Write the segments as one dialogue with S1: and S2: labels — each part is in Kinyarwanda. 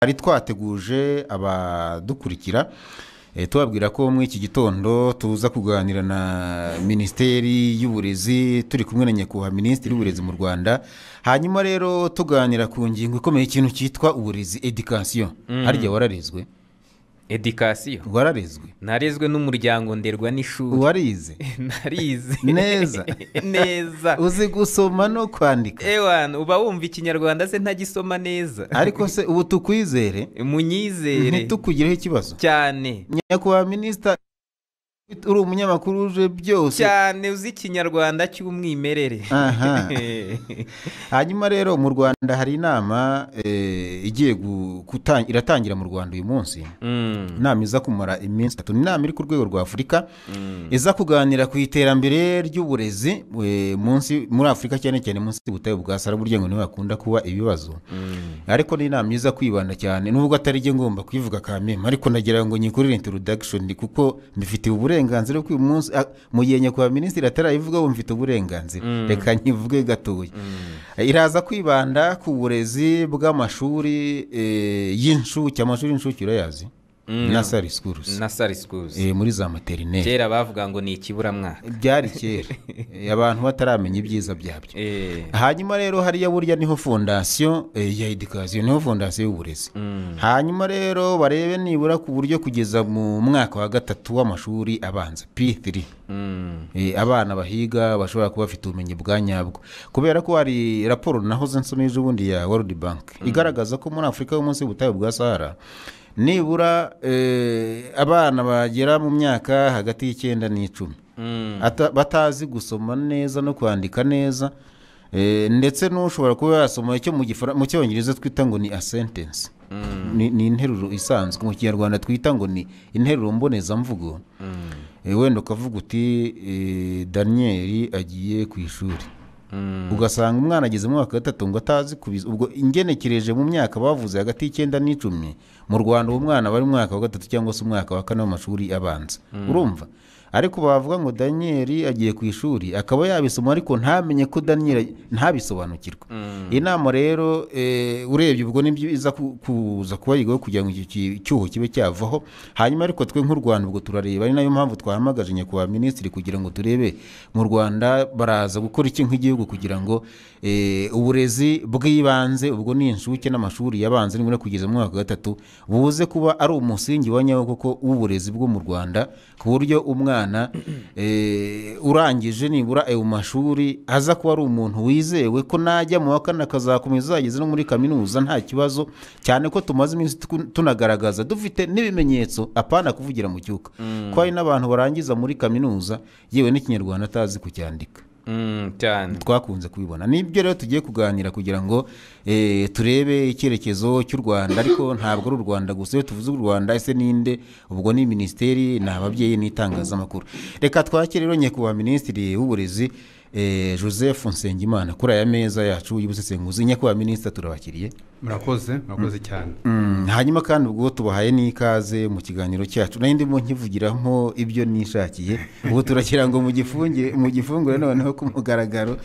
S1: twari twateguje abadukurikira tubabwira ko muri iki gitondo tuza kuganira na Minisiteri y'Uburezi turi kumwe na Nyakubahwa Minisitiri w'Uburezi mu Rwanda. Hanyuma rero tuganira ku ngingo ikomeye ikintu cyitwa uburezi, education. Harya wararezwe?
S2: Education
S1: Wararezwe?
S2: Narezwe n'umuryango nderwa n'ishuri.
S1: Warize?
S2: Narize
S1: Neza.
S2: Neza.
S1: Uzi gusoma no kwandika?
S2: Ewana, uba wumva ikinyarwanda se ntagisoma neza.
S1: Ariko se ubu tukwizere?
S2: Munyizere.
S1: Ntitukugireho ikibazo
S2: Cyane.
S1: Nyakubahwa Minisita, uri umunyamakuru uje byose
S2: cyane uzi ikinyarwanda cy'umwimerere.
S1: Aha. Hanyuma rero mu Rwanda hari inama igiye iratangira mu Rwanda uyu munsi. Inama iza kumara iminsi 3. Inama iri ku rwego rwa Afurika iza kuganira ku iterambere ry'uburezi muri Afurika, cyane cyane munsi y'ubutayu bwa Sahara, burya ngo niho hakunda kuba ibibazo. Ariko ni inama iza kwibanda cyane, nubwo atari je ngomba kwivuga kameme, ariko nagira ngo nyikurire introduction kuko mbifite uburenganzira ko uyu munsi mu gihe Nyakubahwa Minisitiri atarayivuga ngo mfite uburenganzira, reka nyivuge gatoya. Iraza kwibanda ku burezi bw'amashuri y'incuke. Amashuri y'incuke urayazi? Nursery schools.
S2: Nursery schools.
S1: Muri za materineri.
S2: Kera bavuga ngo ni ikiburamwaka.
S1: Byari kera. Abantu bataramenya ibyiza byabyo. Hanyuma rero hariya burya niho fondation ya education, niho fondation y'uburezi. Hanyuma rero barebe nibura ku buryo kugeza mu mwaka wa 3 w'amashuri abanza, P3. Abana bahiga bashobora kuba bafite ubumenyi bwa nyabwo, kubera ko hari raporo nahoze nsomeye ubundi ya World Bank igaragaza ko muri Afurika yo munsi y'ubutayu bwa Sahara nibura abana bagera mu myaka hagati y'9 n'10 batazi gusoma neza no kwandika neza, ndetse n'ushobora kuba yasoma icyo mu Cyongereza twita ngo ni a sentence. Ni interuro isanzwe, mu Kinyarwanda twita ngo ni interuro mbonezamvugo. Wenda ukavuga uti Daniel agiye ku ishuri, ugasanga umwana ageze mu mwaka wa 3 ngo atazi kubiza. Ubwo ingenekereje mu myaka bavuze hagati y'9 n'10 mu Rwanda, umwana bari mu mwaka wa 3 cyangwa se umwaka wa 4 w'amashuri abanza. Urumva? Ariko bavuga ngo Daniel agiye ku ishuri akaba yabisoma ariko ntamenye ko Daniel ntabisobanukirwa. Inama rero urebye ubwo nibyo iza kuza kuba yigaho kugira ngo iki cyuho kibe cyavaho. Hanyuma ariko twe nk'u Rwanda ubwo turareba, ari nayo mpamvu twahamagaje Nyakubahwa Minisitiri kugira ngo turebe mu Rwanda baraza gukora iki nk'igihugu kugira ngo uburezi bw'ibanze, ubwo ni inshuke n'amashuri yabanze nimwe kugeza mu mwaka wa 3 buze kuba ari umusingi wa nyawo koko w'uburezi bwo mu Rwanda, ku buryo umwana urangije nibura ayo mashuri aza kuba ari umuntu wizewe ko najya mu wa 4 akazakomeza ageze no muri kaminuza nta kibazo, cyane ko tumaze iminsi tunagaragaza dufite n'ibimenyetso apana kuvugira mu cyuka ko hari n'abantu barangiza muri kaminuza yewe n'ikinyarwanda atazi kucyandika.
S2: Cyane
S1: twakunze kubibona. Nibyo rero tugiye kuganira kugira ngo turebe icyerekezo cy'u Rwanda, ariko ntabwo ari u Rwanda gusa. Iyo tuvuze u Rwanda ese ninde? Ubwo ni Minisiteri n'ababyeyi n'itangazamakuru. Reka twakire rero Nyakubahwa Minisitiri w'Uburezi Joseph Nsengimana kuri aya meza yacu y'ubusesenguzi. Nyakubahwa Minisitiri turabakiriye.
S3: Murakoze cyane.
S1: Hanyuma kandi ubwo tubahaye n'ikaze mu kiganiro cyacu. Nandi mu nkivugiramo ibyo nishakiye. Ubu turakira ngo mu gifungure noneho ku mugaragaro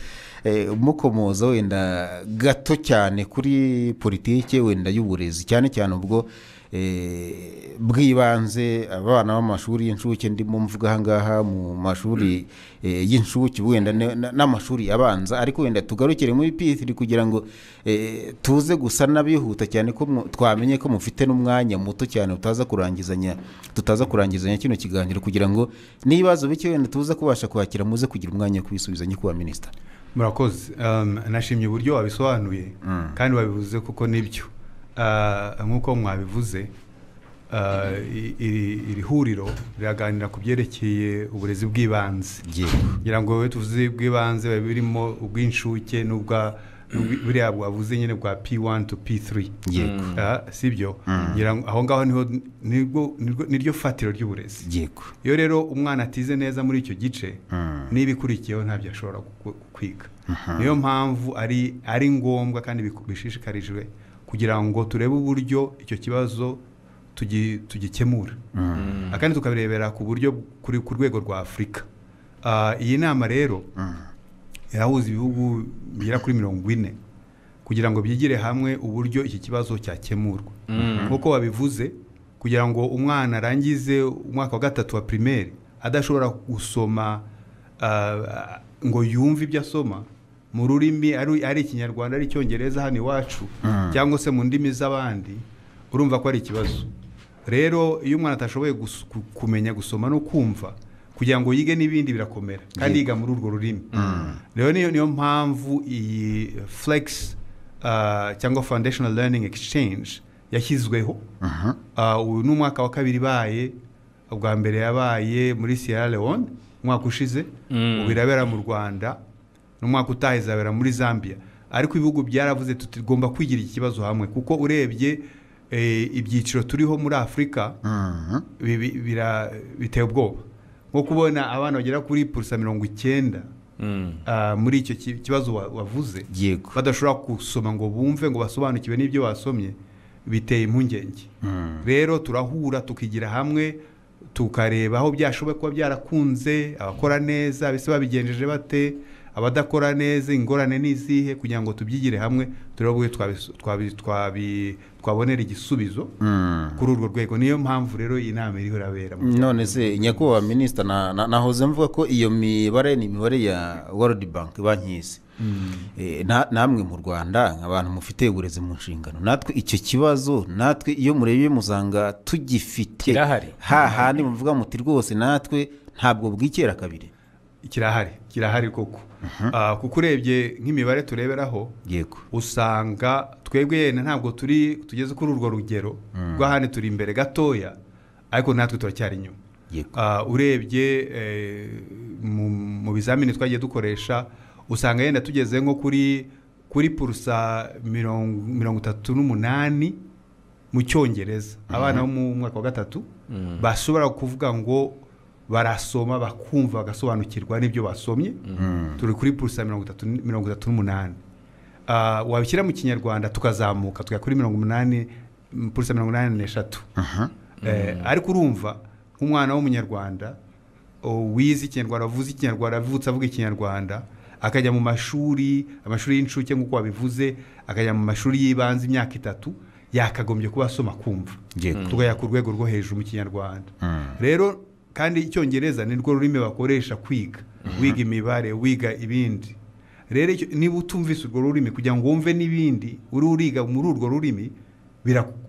S1: mukomoza wenda gato cyane kuri politike wenda y'uburezi, cyane cyane ubwo bw'ibanze abana b'amashuri y'incuke. Ndimo mvuga ahangaha mu mashuri y'incuke wenda n'amashuri abanza, ariko wenda tugarukire muri P3 kugira ngo tuze gusa nabihuta cyane ko twamenye ko mufite n'umwanya muto cyane tutaza kurangizanya kino kiganiro, kugira ngo nibazo bike wenda tuza kubasha kwakira muze kugira umwanya kubisubizanya kuba Minisita.
S3: Murakoze. Nashimye uburyo wabisobanuye kandi wabivuze kuko nibyo. Nk'uko mwabivuze, iri huriro riraganira ku byerekeye uburezi bw'ibanze. Ngira ngo wowe tuvuze bw'ibanze birimo ubw'inshuke buriya bwavuze nyine bwa P1 to P3. Sibyo? Ngira ngo aho ngaho niryo fatiro ry'uburezi. Iyo rero umwana atize neza muri icyo gice n'ibikurikiyeho ntabyo ashobora kwiga. Niyo mpamvu ari ngombwa kandi bishishikarijwe kugira ngo turebe uburyo icyo kibazo tugikemura, akandi tukabirebera ku buryo ku rwego rwa Afurika. Iyi nama rero irahuza ibihugu bigera kuri 40 kugira ngo byigire hamwe uburyo iki kibazo cyakemurwa nk'uko wabivuze kugira ngo umwana arangize umwaka wa 3 wa primaire adashobora gusoma ngo yumve ibyo asoma mu rurimi ari ikinyarwanda ari icyongereza hano iwacu cyangwa se mu ndimi z'abandi urumva ko ari ikibazo rero iyo umwana atashoboye kumenya gusoma no kumva kugira ngo yige n'ibindi birakomera kandi yiga muri urwo rurimi rero niyo mpamvu iyi flex cyangwa foundational learning exchange yashyizweho ubu ni umwaka wa 2 baye ubwa mbere yabaye muri Sierra Leone umwaka ushize ubu irabera mu Rwanda n'umwaka utaha izabera muri Zambia ariko ibihugu byaravuze tugomba kwigira iki kibazo hamwe kuko urebye ibyiciro turiho muri Afrika biteye ubwoba nko kubona abana bagera kuri 90% muri icyo kibazo wavuze badashobora gusoma ngo bumve ngo basobanukiwe n'ibyo basomye biteye impungenge rero turahura tukigira hamwe tukareba aho byashoboye kuba byarakunze abakora neza bise babigenjeje bate abadakora neza ingorane n'izihe kugira ngo tubyigire hamwe turabwe twabonera igisubizo kuri urwo rwego niyo mpamvu rero iyi nama iriho irabera
S1: none se nyakubahwa minisita nahoze mvuga ko iyo mibare ni imibare ya World Bank banki y'isi namwe mu Rwanda abantu mufite uburezi mu nshingano natwe icyo kibazo natwe iyo murebye muzanga tugifite hahandi muvuga muti rwose natwe ntabwo bwikera kabiri
S3: kirahari koko kuko urebye nk'imibare tureberaho usanga twebwe yene ntabwo tugeze kuri urwo rugero rw'ahandi turi imbere gatoya ariko natwe turacyari inyuma urebye mu bizamini twagiye dukoresha usanga yenda tugeze nko kuri purusa 38 mu cyongereza abana bo mu mwaka wa 3 bashobora kuvuga ngo barasoma bakumva bagasobanukirwa n'ibyo basomye turi kuri purusa 38 wabishyira mu kinyarwanda tukazamuka tujya kuri 80 purusa 83 ariko urumva nk'umwana w'umunyarwanda wize ikinyarwanda avuze ikinyarwanda avutse avuga ikinyarwanda akajya mu amashuri y'incuke nk'uko wabivuze akajya mu mashuri y'ibanze imyaka 3 yakagombye kuba asoma kumva tugaya ku rwego rwo hejuru mu kinyarwanda rero kandi icyongereza ni rwo rurimi bakoresha kwiga wiga imibare wiga ibindi rero niba utumvise urwo rurimi kugira ngo wumve n'ibindi uriga muri urwo rurimi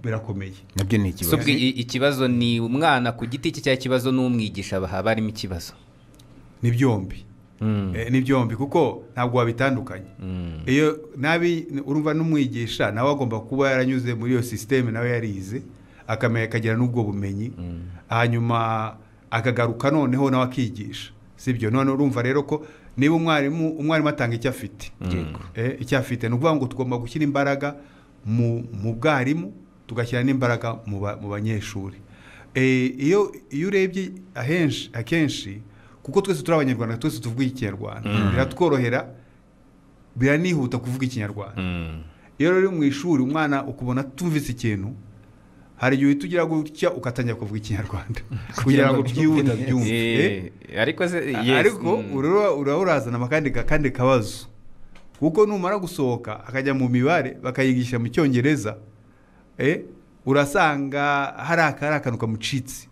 S3: birakomeye
S1: nabyo ni ikibazo
S2: ikibazo ni umwana ku giti cye cyangwa ikibazo n'umwigisha barimo ikibazo
S3: ni byombi kuko ntabwo wabitandukanye iyo nabi urumva n'umwigisha nawe agomba kuba yaranyuze muri iyo systeme nawe yarize akamenya akagira n'ubwo bumenyi hanyuma akagaruka noneho nawe akigisha sibyo none urumva rero ko niba umwarimu atanga icyo afite ni ukuvuga ngo tugomba gushyira imbaraga mu bwarimu tugashyira n'imbaraga mu banyeshuri iyo urebye akenshi kuko twese turi abanyarwanda twese tuvuga ikinyarwanda biratworohera biranihuta kuvuga ikinyarwanda iyo rero mu ishuri umwana ukubona tumvise ikintu hari igihe tugira gutya ugatangira kuvuga ikinyarwanda kugira ngo byumve ariko urazana akandi kabazo kuko numara gusohoka akajya mu mibare bakayigisha mu cyongereza urasanga hari akantu kamucitse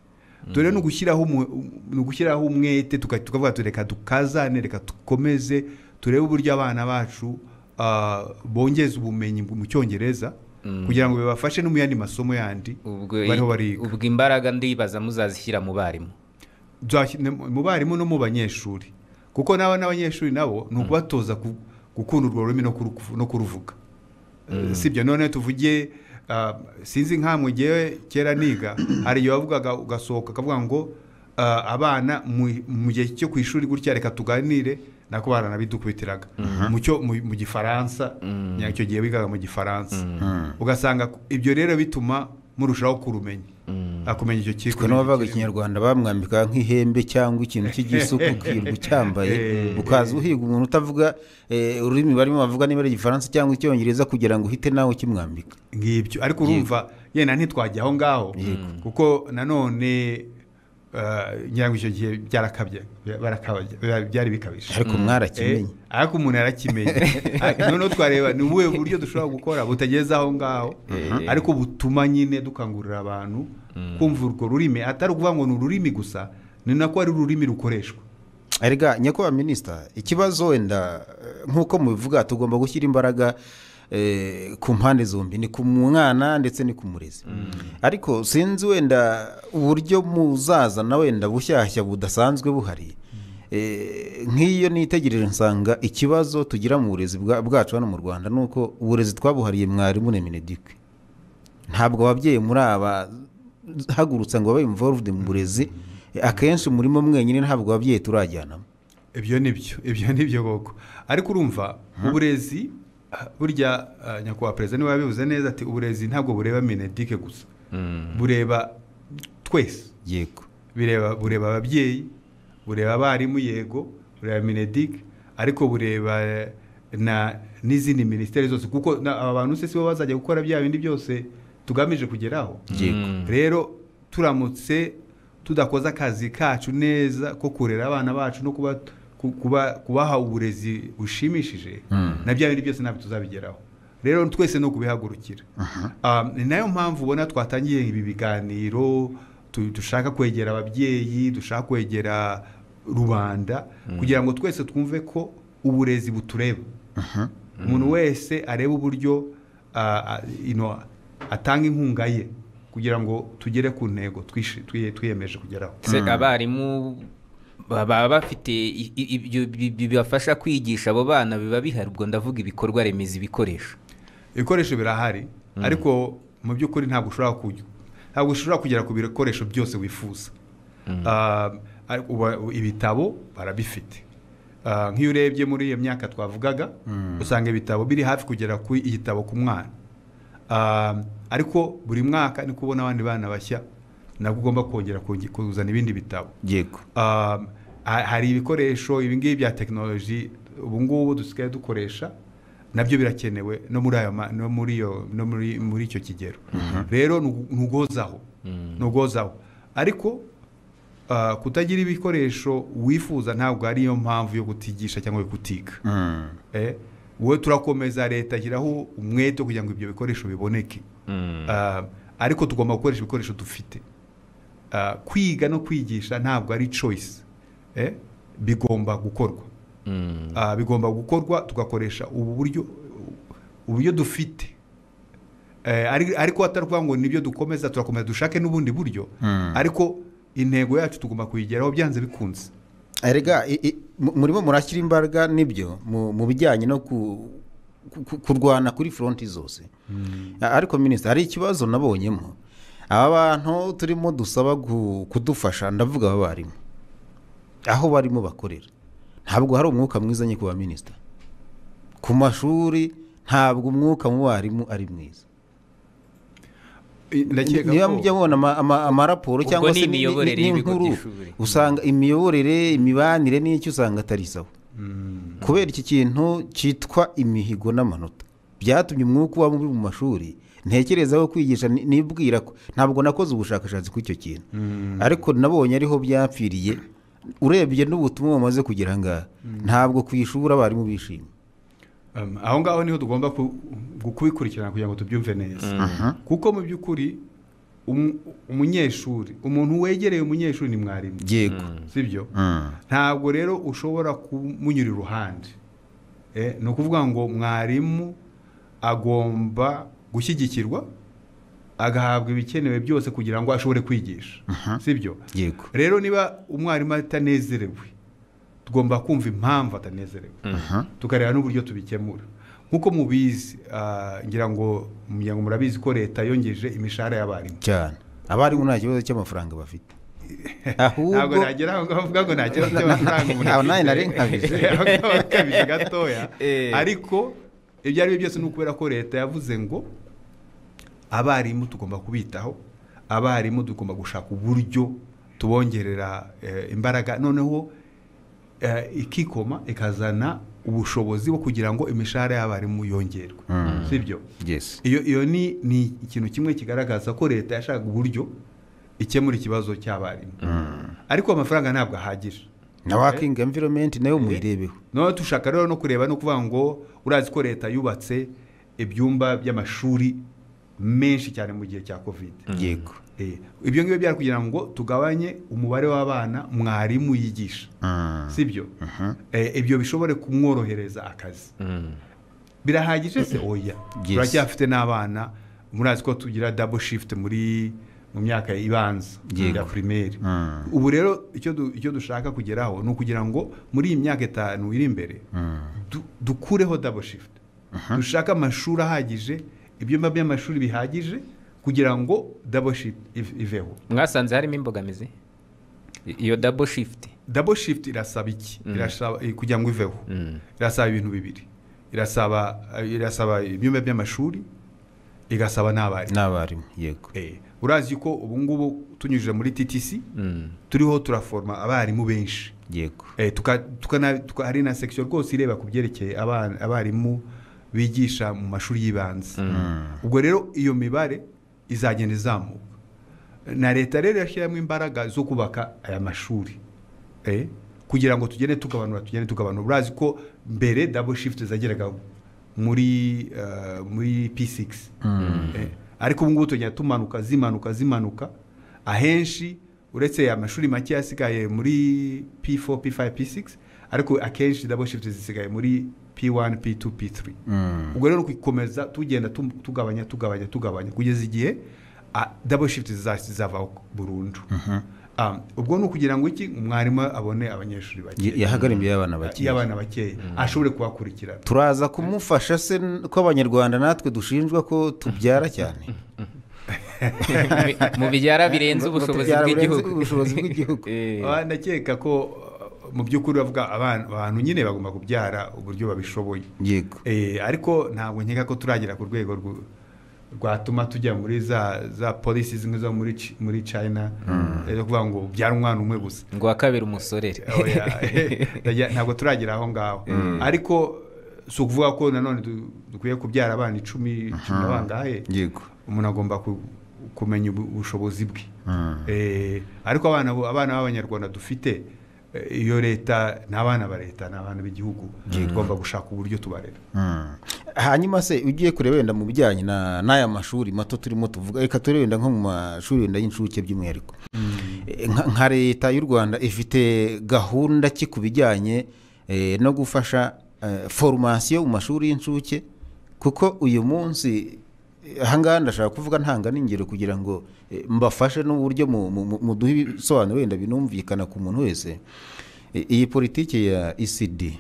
S3: dore no gushyiraho umwete tukavuga tureka dukazane reka dukomeze turebe uburyo abana bacu bongeza ubumenyi mu cyongereza kugira ngo bibafashe no mu yandi masomo yandi bariho bariga
S2: ubwo imbaraga ndibaza muzazishyira mu barimu
S3: no mu banyeshuri kuko n'abanyeshuri nabo ni ukubatoza gukunda urwo rurimi no kuruvuga sibyo none tuvuge sinzi nkamwe ngewe kera niga hari igihe wavugaga ugasohoka akavuga ngo abana mu gihe cyo ku ishuri gutya reka tuganire nako baranabidukubitiraga mu gifaransa icyo gihe wigaga mu gifaransa ugasanga ibyo rero bituma murushaho kurumenya akumenya icyo kintu
S1: twe n'abavuga ikinyarwanda bamwambika nk'ihembe cyangwa ikintu cy'igisuko ukirwa ucyambaye ukaza uhiga umuntu utavuga ururimi barimo bavuga niba ari igifaransa cyangwa icyongereza kugira ngo uhite nawe ukimwambika
S3: ngibyo ariko urumva yenda ntitwajya aho ngaho kuko nanone ngira ngo icyo gihe byarakabye byari bikabije
S1: ariko mwarakimenye
S3: ariko umuntu yarakimenye noneho twareba ni ubuhe buryo dushobora gukora butageze aho ngaho ariko butuma nyine dukangurira abantu kumva urwo rurimi atari ukuvuga ngo ni ururimi gusa ni nako ari ururimi rukoreshwa.
S1: Erega nyakubahwa minisita ikibazo wenda nk'uko mubivuga tugomba gushyira imbaraga ku mpande zombi ni ku mwana ndetse ni ku murezi ariko sinzi wenda uburyo muzazana wenda bushyashya budasanzwe buhari nk'iyo nitegereje nsanga ikibazo tugira mu burezi bwacu hano mu Rwanda ni uko uburezi twabuhariye mwarimu na Mineduc ntabwo ababyeyi muri aba hagurutsa ngo babe involved mu burezi akenshi murimo mwenyine ntabwo ababyeyi turajyanamo.
S3: Ibyo nibyo koko ariko urumva uburezi burya nyakubahwa perezida niwe wabivuze neza ati uburezi ntabwo bureba Mineduc gusa bureba twese
S1: yego
S3: bureba ababyeyi bureba abarimu yego bureba Mineduc ariko bureba n'izindi minisiteri zose kuko aba bantu se sibo bazajya gukora bya bindi byose tugamije kugeraho. Rero turamutse tudakoza akazi kacu neza ko kurera abana bacu no kubaha uburezi bushimishije na bya bindi byose ntabwo tuzabigeraho. Rero twese no kubihagurukira ni nayo mpamvu ubona twatangiye ibi biganiro dushaka kwegera ababyeyi dushaka kwegera rubanda kugira ngo twese twumve ko uburezi butureba umuntu wese areba uburyo atanga inkunga ye kugira ngo tugere ku ntego twiyemeje kugeraho.
S2: Abarimu baba bafite ibyo bibafasha kwigisha abo bana biba bihari ubwo ndavuga ibikorwa remezo ibikoresho birahari ariko mu by'ukuri ntabwo ushobora kugera ku bikoresho byose wifuza. Ibitabo barabifite nk'iyo urebye muri iyo myaka twavugaga usanga ibitabo biri hafi kugera ku igitabo ku mwana ariko buri mwaka ni kubona abandi bana bashya nabwo ugomba kongera kuzana ibindi bitabo.
S1: Yego
S3: hari ibikoresho ibingibi bya tekinoloji ubu ngubu dusigaye dukoresha nabyo birakenewe no muri icyo kigero. Rero nugozaho ariko kutagira ibikoresho wifuza ntabwo ariyo mpamvu yo kutigisha cyangwa yo kutiga. Wowe turakomeza leta ashyiraho umwete kugira ngo ibyo bikoresho biboneke ariko tugomba gukoresha ibikoresho dufite. Kwiga no kwigisha ntabwo ari choice bigomba gukorwa tugakoresha uburyo dufite ariko ataruvuga ngo nibyo turakomeza dushake n'ubundi buryo ariko intego yacu tugomba kuyigeraho byanze bikunze.
S1: Erega murimo murashyira imbaraga nibyo mu bijyanye no kurwana kuri fronti zose ariko minisita hari ikibazo nabonyemo aba bantu turimo dusaba kudufasha ndavuga abarimu aho barimo bakorera ntabwo hari umwuka mwiza nyine kuba minisita ku mashuri ntabwo umwuka mu barimu ari mwiza. Niba mujya mubona amaraporo cyangwa se n'inkuru usanga imiyoborere imibanire n'icyo usanga atari sawa kubera iki kintu cyitwa imihigo n'amanota byatumye umwuka uba mubi mu mashuri. Ntekereza ko kwigisha nibwira ko ntabwo nakoze ubushakashatsi ku icyo kintu ariko nabonye ariho byapfiriye urebye n'ubutumwa bamaze kugira ngaha ntabwo kwishura abarimu bishimye.
S3: Aho ngaho niho tugomba kubikurikirana kugira ngo tubyumve neza kuko mu by'ukuri umunyeshuri umuntu wegereye umunyeshuri ni mwarimu
S1: yego
S3: sibyo ntabwo rero ushobora kumunyura iruhande ni ukuvuga ngo mwarimu agomba gushyigikirwa agahabwa ibikenewe byose kugira ngo ashobore kwigisha sibyo.
S1: Yego
S3: rero niba umwarimu atanezerewe tugomba kumva impamvu atanezerewe tukareba n'uburyo tubikemura nk'uko mubizi ngira ngo murabizi ko leta yongeje imishahara y'abarimu
S1: cyane. Abarimu nta kibazo cy'amafaranga bafite
S3: ntabwo nagera aho ngavuga ngo nta kibazo cy'amafaranga
S1: umuntu
S3: nakabije gatoya ariko ibyo ari byo byose ni ukubera ko leta yavuze ngo abarimu tugomba kubitaho abarimu tugomba gushaka uburyo tubongerera imbaraga noneho ikikoma ikazana ubushobozi bwo kugira ngo imishahara y'abarimu yongerwe sibyo. Iyo ni ikintu kimwe kigaragaza ko leta yashaka uburyo ikemura ikibazo cy'abarimu ariko amafaranga ntabwo ahagije
S1: na working environment nayo muyirebeho.
S3: No tushaka rero no kureba no kuvuga ngo urazi ko leta yubatse ibyumba by'amashuri menshi cyane mu gihe cya covid.
S1: Yego.
S3: Ibyo ngibyo byari kugira ngo tugabanye umubare w'abana mwarimu yigisha. Sibyo? Ibyo bishobore kumworohereza akazi. Birahagije se oya. Turacyafite n'abana murazi ko tugira double shift mu myaka ibanza ya primaire. Ubu rero icyo dushaka kugeraho ni ukugira ngo muri iyi myaka 5 iri imbere dukureho double shift. Dushaka amashuri ahagije, ibyumba by'amashuri bihagije kugira ngo double shift iveho.
S2: Mwasanze harimo imbogamizi iyo double shift
S3: irasaba iki? Irasaba kugira ngo iveho. Irasaba ibintu bibiri. Irasaba ibyumba by'amashuri, igasaba n'abarimu.
S1: Yego.
S3: Urazi ko ubu ngubu tunyujije muri TTC turiho turaforma abarimu benshi.
S1: Yego.
S3: Hari na section rwose ireba ku byerekeye abarimu bigisha mu mashuri y'ibanze. Ubwo rero iyo mibare izagenda izamuka. Na leta rero yashyiramo imbaraga zo kubaka aya mashuri. Kugira ngo tugende tugabanura. Urazi ko mbere double shift zageraga muri P6. Ariko ubu ngubu tugenda zimanuka ahenshi uretse amashuri make yasigaye muri P4, P5, P6 ariko akenshi double shift zisigaye muri P1, P2, P3. Ubwo rero kukomeza tugenda tugabanya kugeza igihe double shift zizava burundu. Ubwo no kugira ngo iki umwarimu abone abanyeshuri bake
S1: yahagarimiye abana
S3: bake ashobore kubakurikirana.
S1: Turaza kumufasha se ko abanyarwanda natwe dushinjwa ko tubyara cyane
S2: mu byara birenze ubushobozi bw'igihugu.
S3: Ndakeka ko mu by'ukuri bavuga abantu nyine bagomba kubyara uburyo babishoboye.
S1: Yego.
S3: Ariko ntabwo nkeka ko turagera ku rwego rwatuma tujya muri za policies nk'izo muri China yo kuvuga ngo ubyara umwana umwe gusa
S2: ngo akabera umusorere.
S3: Ntabwo turagera aho ngaho. Ariko si ukuvuga ko nanone dukwiye kubyara abana 10 n'abangahe.
S1: Yego.
S3: Umuntu agomba kumenya ubushobozi bwe. Ariko abana b'abanyarwanda dufite iyo leta n'abana ba leta n'abana b'igihugu tugomba gushaka uburyo tubarera.
S1: Hanyuma se ugiye kureba wenda mu bijyanye n'aya mashuri mato turimo tuvuga, reka turebe wenda nko mu mashuri wenda y'incuke by'umwihariko. Nka leta y'u Rwanda ifite gahunda ki ku bijyanye no gufasha formation mu mashuri y'incuke, kuko uyu munsi ahangaha ndashaka kuvuga ntanga n'ingero kugira ngo mbafashe n'uburyo mu duhe ibisobanuro wenda binumvikana ku muntu wese. Iyi politiki ya ECD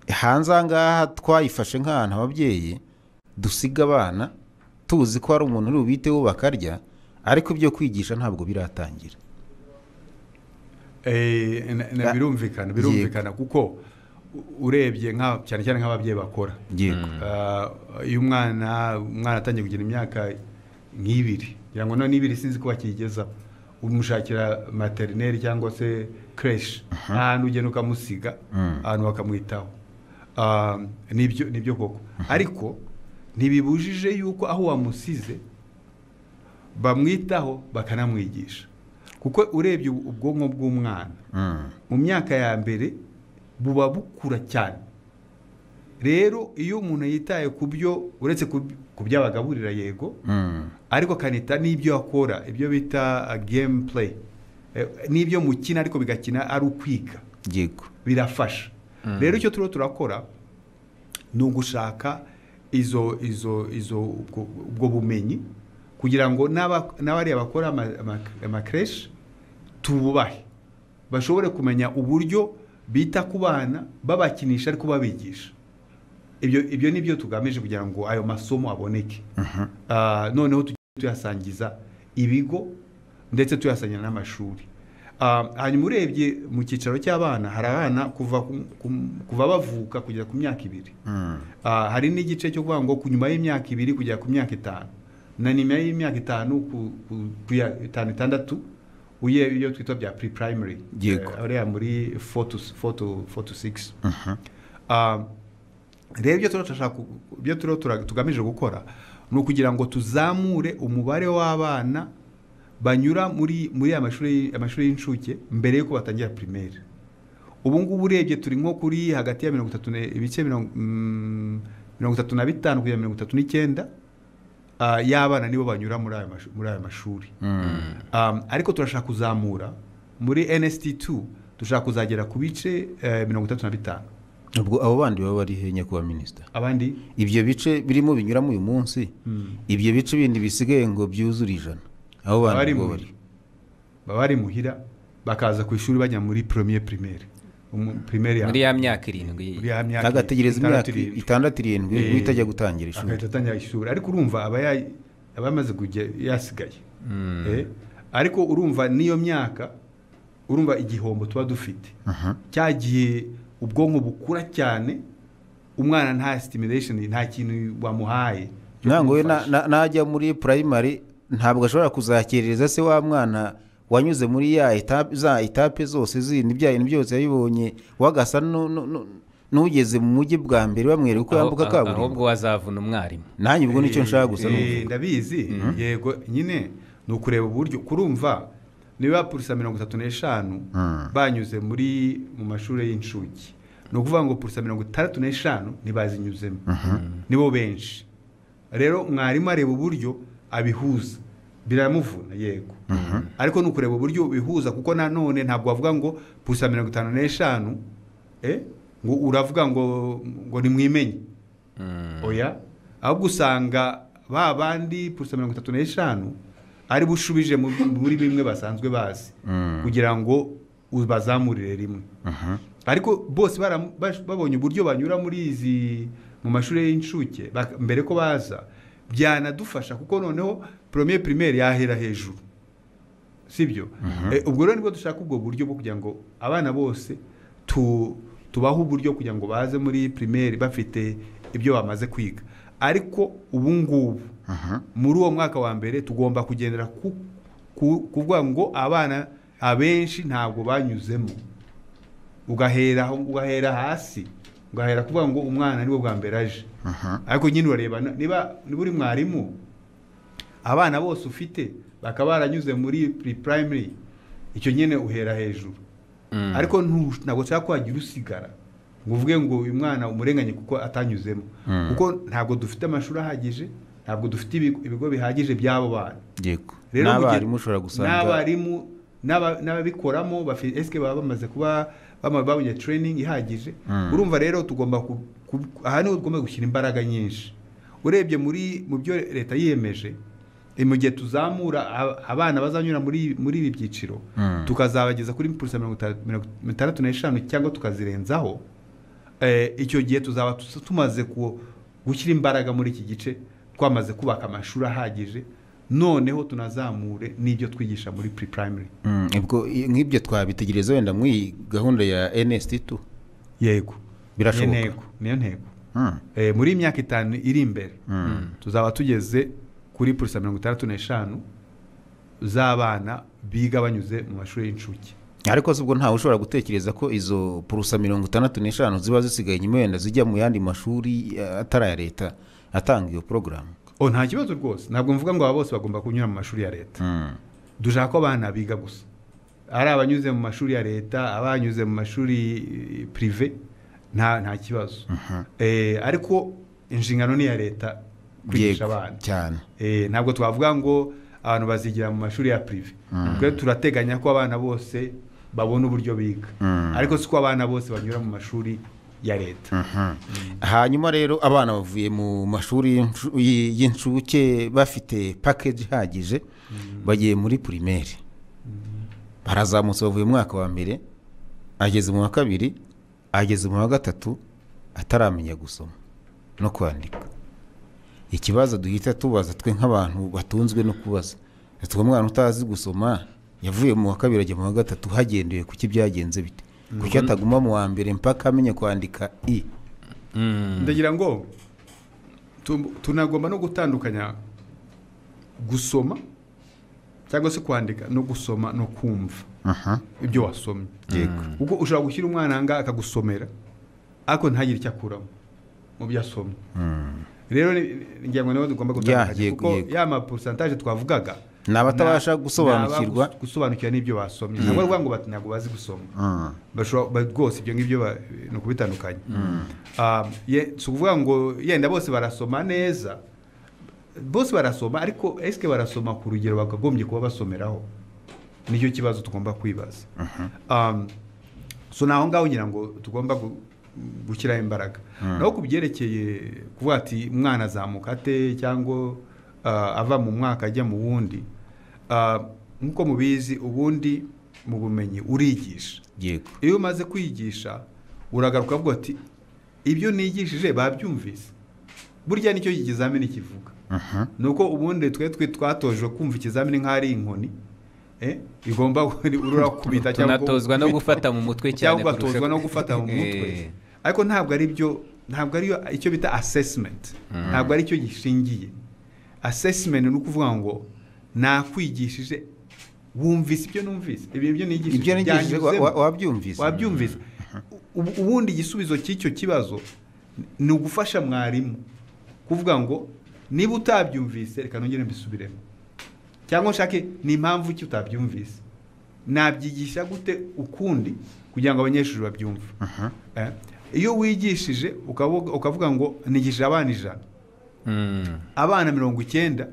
S1: hanze ahangaha twayifashe nk'ahantu ababyeyi dusiga abana tuzi ko hari umuntu uri bubiteho bakarya, ariko ibyo kwigisha ntabwo biratangira.
S3: Birumvikana kuko urebye cyane cyane nk'ababyeyi bakora. Iyo umwana atangiye kugira imyaka nk'ibiri kugira ngo none ibiri sinzi ko bakigezaho umushakira maternelle cyangwa se creche ahantu ugenda ukamusiga ahantu bakamwitaho. Nibyo koko, ariko ntibibujije yuko aho wamusize bamwitaho bakanamwigisha, kuko urebye ubwonko bw'umwana mu myaka ya mbere buba bukura cyane. Rero iyo umuntu yitaye ku byo uretse ku by'abagaburira yego, ariko kanita n'ibyo akora, ibyo bita gameplay, n'ibyo mukina ariko bigakina ari ukwiga,
S1: yego
S3: birafasha. Rero icyo turakora ni ugushaka ubwo bumenyi kugira ngo n'abariya bakora amakreche tububahe, bashobore kumenya uburyo bita ku bana babakinisha ariko babigisha. Ibyo nibyo tugamije kugira ngo ayo masomo aboneke. Noneho tuyasangiza ibigo ndetse tuyasangira n'amashuri. Hanyuma urebye mu cyicaro cy'abana hari abana kuva bavuka kugera ku myaka 2. Hari n'igice cyo kuvuga ngo kunyuma y'imyaka 2 kugera ku myaka 5, na nyuma y'imyaka 5 ku 5-6 iyo twita bya pre-primary, ariya muri 4 to 6. Rero ibyo tugamije gukora ni ukugira ngo tuzamure umubare w'abana banyura muri amashuri y'incuke mbere yuko batangira primaire. Ubu ngubu urebye turi nko kuri hagati ya 35 kugera 39 y'abana nibo banyura muri aya mashuri. Ariko turashaka kuzamura muri NST2 dushaka kuzagera ku bice 35.
S1: ubwo abo bandi baba bari he nyakubahwa minisita?
S3: Abandi
S1: ibyo bice birimo binyuramo uyu munsi, ibyo bice bindi bisigaye ngo byuzure 100, abo bandi
S3: baba bari muhira bakaza ku ishuri bajya muri premier primaire
S2: muri ya myaka 7
S1: agategereza imyaka 6-7 witajya gutangira ishuri
S3: agatangira ishuri. Ariko urumva abamaze kujya yasigaye. Ariko urumva niyo myaka, urumva igihombo tuba dufite cyagiye ubwonko bukura cyane, umwana nta stimulation, nta kintu wamuhaye.
S1: Nango najya muri primary ntabwo ashobora kuzakerereza se wa mwana wanyuze muri ya etape zose zindi byaye byose yabibonye wagasa n'ugeze mu mujyi bwa mbere bamwereka uko yambuka kaburimbo.
S2: Ahubwo wazavuna umwarimu.
S1: Nanjye ubwo nicyo nshaka gusa
S3: ndabizi. Yego nyine ni ukureba uburyo kurumva niba purisa 35 banyuze mu mashuri y'incuke, ni ukuvuga ngo purisa 65 ntibazinyuzemo, nibo benshi. Rero mwarimu areba uburyo abihuza, biramuvuna yego, ariko ni ukureba uburyo bihuza, kuko nanone ntabwo wavuga ngo purisa 55 ngo uravuga ngo nimwimenye. Oya, ahubwo usanga ba bandi purisa 35 ari bushubije muri bimwe basanzwe bazi kugira ngo ubazamurire rimwe. Ariko bose babonye uburyo banyura muri mu mashuri y'incuke mbere ko baza, byanadufasha kuko noneho premier primaire yahera hejuru, sibyo? Ubwo rero nibwo dushaka ubwo buryo bwo kugira ngo abana bose tubaho uburyo kugira ngo baze muri primaire bafite ibyo bamaze kwiga. Ariko ubu ngubu muri uwo mwaka wa mbere tugomba kugendera kuvuga ngo abana abenshi ntabwo banyuzemo, ugahera hasi, ugahera kuvuga ngo umwana niwe bwa mbere aje. Ariko nyine urareba niba uri mwarimu abana bose ufite bakaba baranyuze muri primary, icyo nyine uhera hejuru. Ariko ntabwo cyangwa kwagira usigara ngo uvuge ngo uyu mwana umurenganye kuko atanyuzemo, kuko ntabwo dufite amashuri ahagije, ntabwo dufite ibigo bihagije by'abo bana.
S1: Yego, n'abarimu ushobora gusanga
S3: n'abarimu n'ababikoramo eske baba bamaze kuba babonye training ihagije. Urumva rero tugomba aha niho tugomba gushyira imbaraga nyinshi. Urebye mu byo leta yiyemeje, mu gihe tuzamura abana bazanyura muri ibi byiciro tukazabageza kuri purisa 65 cyangwa tukazirenzaho, icyo gihe tuzaba tumaze gushyira imbaraga muri iki gice, twamaze kubaka amashuri ahagije, noneho tunazamure n'ibyo twigisha muri pre-primary.
S1: Nk'ibyo twabitegereza wenda muri gahunda ya NST2.
S3: Yego,
S1: birashoboka.
S3: Niyo ntego. Muri imyaka 5 iri imbere tuzaba tugeze kuri purisa 65 z'abana biga banyuze mu mashuri y'incuke.
S1: Ariko ubwo ntawe ushobora gutekereza ko izo purisa 65 ziba zisigaye nyuma wenda zijya mu yandi mashuri atari aya leta atanga iyo porogaramu?
S3: Nta kibazo rwose, ntabwo mvuga ngo aba bose bagomba kunyura mu mashuri ya leta. Dushaka ko abana biga gusa, ari abanyuze mu mashuri ya leta, abanyuze mu mashuri prive, nta kibazo. Ariko inshingano ni ya leta kwigisha abana
S1: cyane.
S3: Ntabwo twavuga ngo abantu bazigira mu mashuri ya prive. Ubwo turateganya ko abana bose babona uburyo biga, ariko siko abana bose banyura mu mashuri ya leta.
S1: Hanyuma rero abana bavuye mu mashuri y'incuke bafite package ihagije, bagiye muri primaire, barazamutse bavuye mu mwaka wa mbere, ageze mu wa kabiri, ageze mu wa gatatu, ataramenya gusoma no kwandika. Ikibazo duhita tubaza twe nk'abantu batunzwe no kubaza, twe umwana utazi gusoma yavuye mu wa kabiri ajya mu wa gatatu, hagendewe kuki byagenze bite? Kuki ataguma mu wa mbere mpaka amenye kwandika i?
S3: Ndagira ngo tunagomba no gutandukanya gusoma cyangwa se kwandika no gusoma no kumva ibyo wasomye. Ubwo ushobora gushyira umwana anga akagusomera ariko ntagire icyo akuramo mu byo asomye. Rero ngira ngo niho tugomba gutandukanya, kuko ya ma pourcentage twavugaga
S1: n'abatabasha gusobanukirwa
S3: n'ibyo basomye ntabwo ari ngo ntabwo bazi gusoma rwose ibyo ngibyo ni ukubitandukanya si ukuvuga ngo yenda bose barasoma neza bose barasoma ariko esike barasoma ku rugero bakagombye kuba basomeraho nicyo kibazo tugomba kwibaza so naho ngaho ngira ngo tugomba gushyiraho imbaraga naho ku byerekeye kuvuga ati umwana azamuka ate cyangwa ava mu mwaka ajya mu wundi nk'uko mubizi ubundi mu bumenyi urigisha iyo umaze kwigisha uragaruka uvuga ati ibyo nigishije babyumvise burya nicyo ikizamini kivuga ni uko ubundi twatojwe kumva ikizamini nk'aho ari inkoni igomba urakubita
S2: cyangwa tunatozwa no gufata mu mutwe cyane
S3: cyangwa ugatozwa no gufata mu mutwe ariko ntabwo ari byo ntabwo ari icyo bita assessment ntabwo ari cyo gishingiye assessment ni ukuvuga ngo nakwigishije wumvise ibyo numvise ibyo nigishije wabyumvise ubundi igisubizo cy'icyo kibazo ni ugufasha mwarimu kuvuga ngo niba utabyumvise reka nongere mbisubiremo cyangwa nshake ni impamvu ki utabyumvise nabyigisha gute ukundi kugira ngo abanyeshuri babyumve iyo wigishije ukavuga ngo nigishije abana 100 abana 90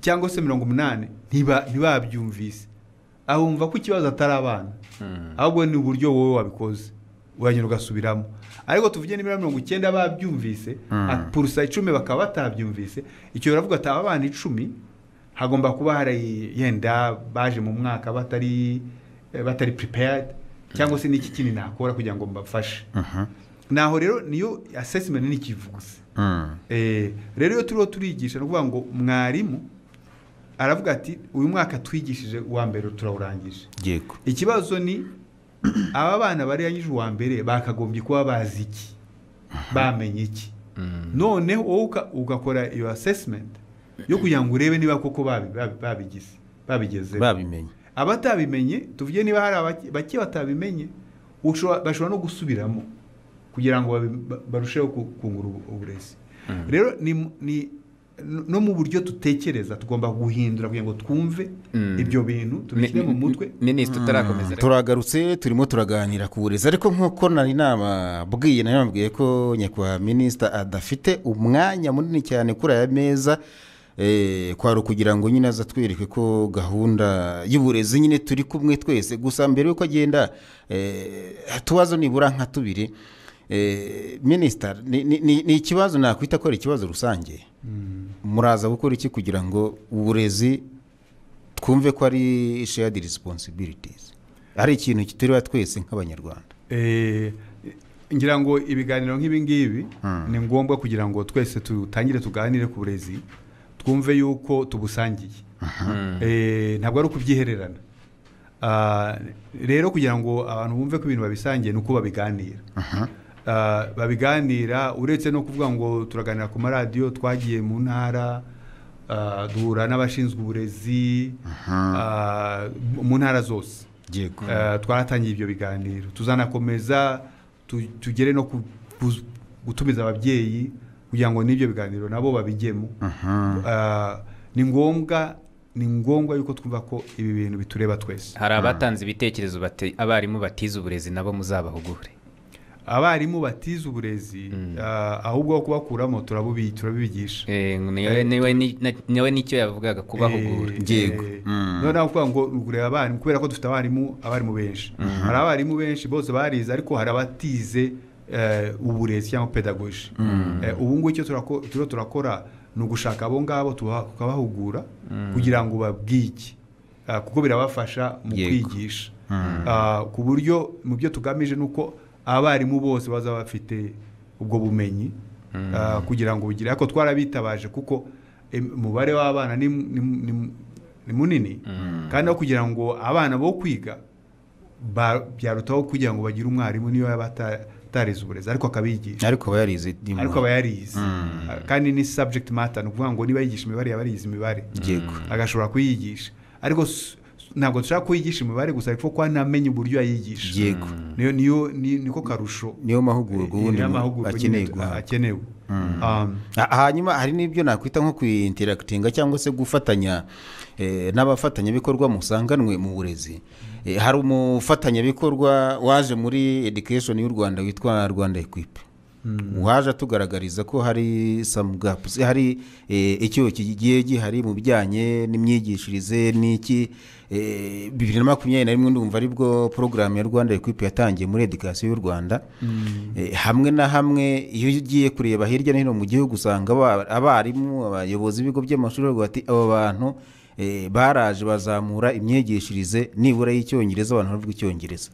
S3: cyangwa se 80 ntibabyumvise aho wumva ko ikibazo atari abana ahubwo ni uburyo wowe wabikoze uragenda ugasubiramo ariko tuvuge niba 90 babyumvise purusa 10 bakaba batabyumvise icyo biravuga ati abana 10 hagomba kuba hari yenda baje mu mwaka batari prepared cyangwa se n'iki kintu nakora kugira ngo mbafashe naho rero niyo assessment ni kivuze rero iyo turiho turigisha no kuvuga ngo mwarimu aravuga ati uyu mwaka twigishije uwa mbere turawurangije ikibazo ni aba bana bari yanyije uwa mbere bakagombye kuba bazi iki bamenye iki noneho wowe ugakora iyo assessment yo kugira ngo urebe niba koko babigeze
S1: babimenye
S3: abatabimenye tuvuge niba hari bake batabimenye bashobora no gusubiramo kugira ngo barusheho kungura uburezi rero ni no mu buryo dutekereza tugomba guhindura kugira ngo twumve ibyo bintu tubishyire mu mutwe
S2: minisitiri utarakomeza
S1: turagarutse turimo turaganira ku burezi ariko nk'uko nari nababwiye ko nyakubahwa minisitiri adafite umwanya munini cyane kuri aya meza kwari kugira ngo nyine aza twereke ko gahunda y'uburezi nyine turi kumwe twese gusa mbere yuko agenda tubazo nibura nka tubiri minisitiri ni ikibazo nakwita ko ari ikibazo rusange muraza gukora iki kugira ngo uburezi twumve ko ari shared responsibilities ari ikintu kitureba twese nk'abanyarwanda
S3: ngira ngo ibiganiro nk'ibi ngibi ni ngombwa kugira ngo twese tutangire tuganire ku burezi twumve yuko tubusangiye ntabwo ari ukubyihererana rero kugira ngo abantu bumve ko ibintu babisangiye ni uko babiganira babiganira uretse no kuvuga ngo turaganira ku maradiyo twagiye mu ntara duhura n'abashinzwe uburezi mu ntara zose twaratangiye ibyo biganiro tuzanakomeza tugere no gutumiza ababyeyi kugira ngo n'ibyo biganiro nabo babigemo ni ngombwa yuko twumva ko ibi bintu bitureba twese
S2: hari abatanze ibitekerezo abarimu batize uburezi nabo muzabahugure
S3: abarimu batize uburezi ahubwo aho kubakuramo turabibigisha
S2: niwe nicyo yavugaga kubahugura
S3: noneho kuvuga ngo ureba abarimu kubera ko dufite abarimu benshi hari abarimu benshi bose barize ariko hari abatize uburezi cyangwa pedagogy ubu ngubu icyo turiho turakora ni ugushaka abo ngabo tukabahugura kugira ngo babwige kuko birabafasha mu kwigisha ku buryo mu byo tugamije ni uko abarimu bose baza bafite ubwo bumenyi kugira ngo bugire ariko twarabitabaje kuko umubare w'abana ni munini kandi aho kugira ngo abana bo kwiga byarutaho kugira ngo bagire umwarimu niyo yaba atarize uburezi ariko akabigisha
S1: ariko aba yarize
S3: kandi ni subject matter ni ukuvuga ngo niba yigisha imibare yaba yarize imibare agashobora kuyigisha ariko ntabwo dushaka ko yigisha imibare gusa ariko ko anamenye uburyo yayigisha.
S1: Yego.
S3: Niko karusho.
S1: Niyo mahugurwa ubundi
S3: akenewe.
S1: Hanyuma hari n'ibyo nakwita nko kwinterakitinga cyangwa se gufatanya n'abafatanyabikorwa musanganwe mu burezi. Hari umufatanyabikorwa waje muri education y'u Rwanda witwa Rwanda Equip. Waje tugaragariza ko hari some gaps, hari icyo kigiye gihari mu bijyanye n'imyigishirize n'iki 2021 ndumva aribwo program ya Rwanda Equip yatangiye muri education y'u Rwanda. Hamwe na hamwe iyo ugiye kureba hirya no hino mu gihugu usanga abarimu abayobozi b'ibigo by'amashuri bati abo bantu baraje bazamura imyigishirize nibura y'icyongereza, abantu bavuga icyongereza.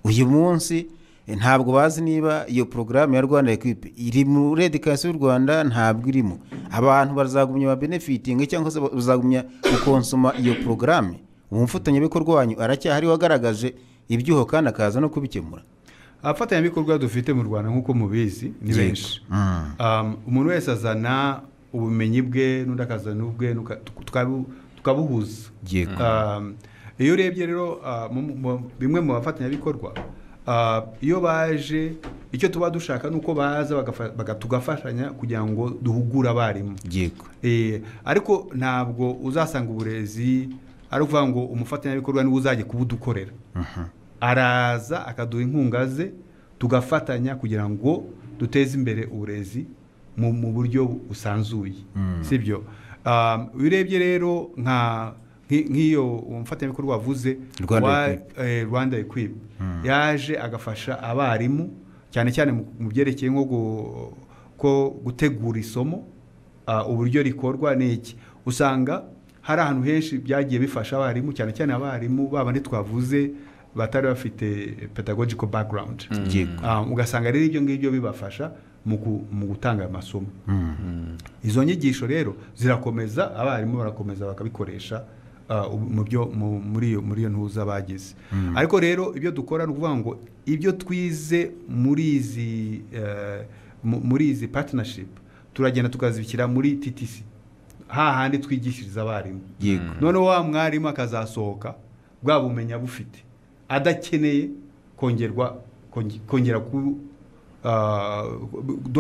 S1: Uyu munsi ntabwo bazi niba iyo porogaramu ya Rwanda Equip iri muri education y'u Rwanda, ntabwo irimo. Abantu bazagumya ba benefiting cyangwa se bazagumya gukonsoma iyo porogaramu. Umufatanyabikorwa wanyu aracyahari wagaragaje ibyuho kandi akaza no kubikemura.
S3: Abafatanyabikorwa dufite mu Rwanda nk'uko mubizi ni benshi. Umuntu wese azana ubumenyi bwe n'undi akazana ubwe tukabuhuza. Iyo urebye rero bimwe mu bafatanyabikorwa iyo baje icyo tuba dushaka nuko baza tugafashanya kugira ngo duhugure abarimu. Ariko ntabwo uzasanga uburezi ari ukuvuga ngo umufatanyabikorwa niwe uzajya kubudukorera. Araza akaduha inkunga ze tugafatanya kugira ngo duteze imbere uburezi mu buryo busanzuye. Sibyo? Urebye rero nk'iyo umufatanyabikorwa wavuze Rwanda Equip yaje agafasha abarimu cyane cyane mu byerekeye nko gutegura isomo, uburyo rikorwa n'iki. Usanga hari ahantu henshi byagiye bifasha abarimu cyane cyane abarimu baba ntitwavuze batari bafite pedagogical background. Ugasanga rero ibyo ngibyo bibafasha mu gutanga amasomo. Izo nyigisho rero zirakomeza, abarimu barakomeza bakabikoresha muri iyo ntuza bagize. Ariko rero ibyo dukora ni ukuvuga ngo ibyo twize muri izi partnership turagenda tukazibikira muri TTC, hahandi twigishiriza abarimu. Noneho wa mwarimu akazasohoka bwa bumenyi bufite adakeneye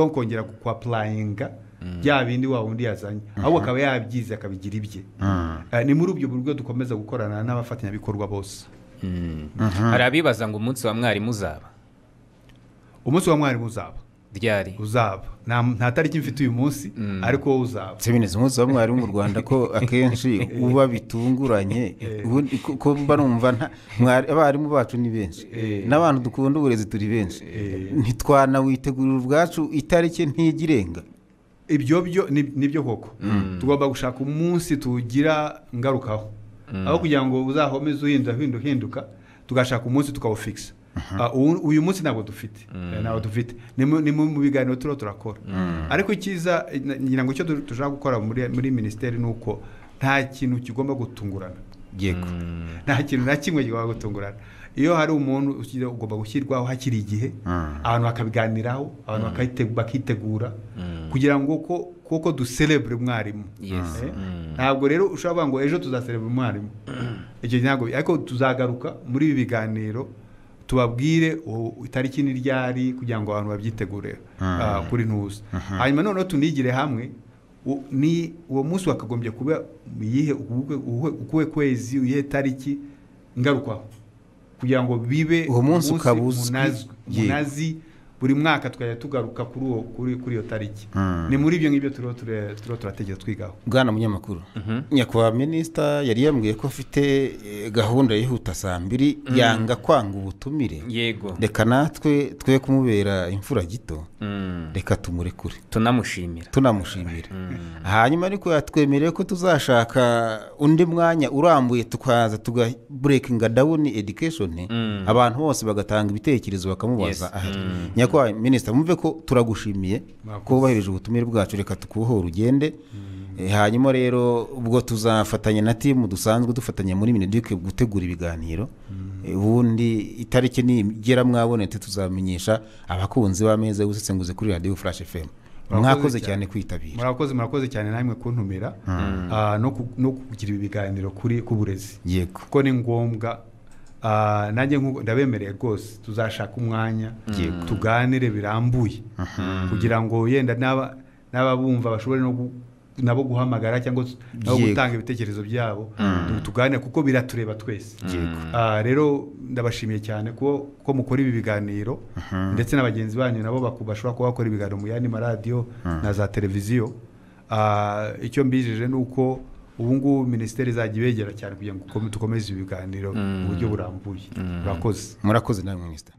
S3: kongera ku applyinga bya bindi wa wundi yazanye, ahubwo akaba yabyize akabigira ibye. Ni muri ubwo buryo dukomeza gukorana n'abafatanyabikorwa bose.
S2: Hari abibaza ngo umunsi wa mwarimu uzaba.
S3: Umunsi wa mwarimu uzaba
S2: ryari?
S3: Uzaba nta tariki mfite uyu munsi, ariko uzaba.
S1: Sebineze umunsi wa mwarimu mu Rwanda ko akenshi uba bitunguranye. Ko mba numva abarimu bacu ni benshi n'abantu dukunda uburezi turi benshi, ntitwanawitegurira ubwacu itariki ntigirenga.
S3: Ibyo nibyo koko tugomba gushaka umunsi tugira ngarukaho, aho kugira ngo uzahomeze uhinduka tugashaka umunsi tukawufixa. Uyu munsi ntabwo dufite, ni mu biganiro turakora. Ariko icyiza ngira ngo icyo dushaka gukora muri minisiteri ni uko nta kintu kigomba gutungurana. Nta kintu na kimwe kigomba gutungurana. Iyo hari umuntu ugomba gushyirwaho hakiri igihe, abantu bakabiganiraho, abantu bakitegura kugira ngo koko ducelebre umwarimu. Ntabwo rero ushobora ngo ejo tuzacelebre umwarimu, icyo ntabwo. Ariko tuzagaruka muri ibi biganiro tubabwire itariki ni ryari kugira ngo abantu babyitegure kuri ntuza. Hanyuma noneho tunigire hamwe ni uwo munsi wakagombye kuba yihe ukuwe kwezi, uyihe tariki ngarukaho kugira ngo bibe
S1: uwo munsi
S3: munazi buri mwaka twajya tugaruka kuri iyo tariki. Ni muri ibyo ngibyo turategeza twigaho.
S1: Bwana munyamakuru, nyakubahwa minisita yari yambwiye ko afite gahunda yihuta saa 2 yanga kwanga ubutumire.
S2: Yego.
S1: Reka natwe twe kumubera imfura gito, reka tumurekure tunamushimira. Hanyuma ariko yatwemereye ko tuzashaka undi mwanya urambuye tukaza breaking down education, abantu bose bagatanga ibitekerezo bakamubaza. Nyakubahwa minisita, mumve ko turagushimiye ko ubahirije ubutumire bwacu, reka tukuhora ugende. Hanyuma rero ubwo tuzafatanya na timu dusanzwe dufatanya muri Mineduc gutegura ibiganiro. Ubundi itariki nigera mwabonete tuzamenyesha abakunzi b'ameza y'ubusesenguzi kuri Radio Flash FM. mwakoze cyane kwitabira.
S3: murakoze cyane namwe kuntumira no kugira ibi biganiro ku burezi
S1: yego
S3: kuko ni ngombwa. Nanjye ndabemereye rwose tuzashaka umwanya tuganire birambuye kugira ngo yenda n'ababumva bashobore nabo guhamagara cyangwa nabo gutanga ibitekerezo byabo tuganire kuko biratureba twese. Rero ndabashimiye cyane ko mukora ibi biganiro ndetse na bagenzi banyu nabo bashobora kuba bakora ibiganiro mu yandi maradiyo na za televiziyo. Icyo mbijeje ni uko ubu ngubu minisiteri izajya ibegera cyane kugira ngo dukomeze ibiganiro mu buryo burambuye. Murakoze
S1: nawe minisitiri.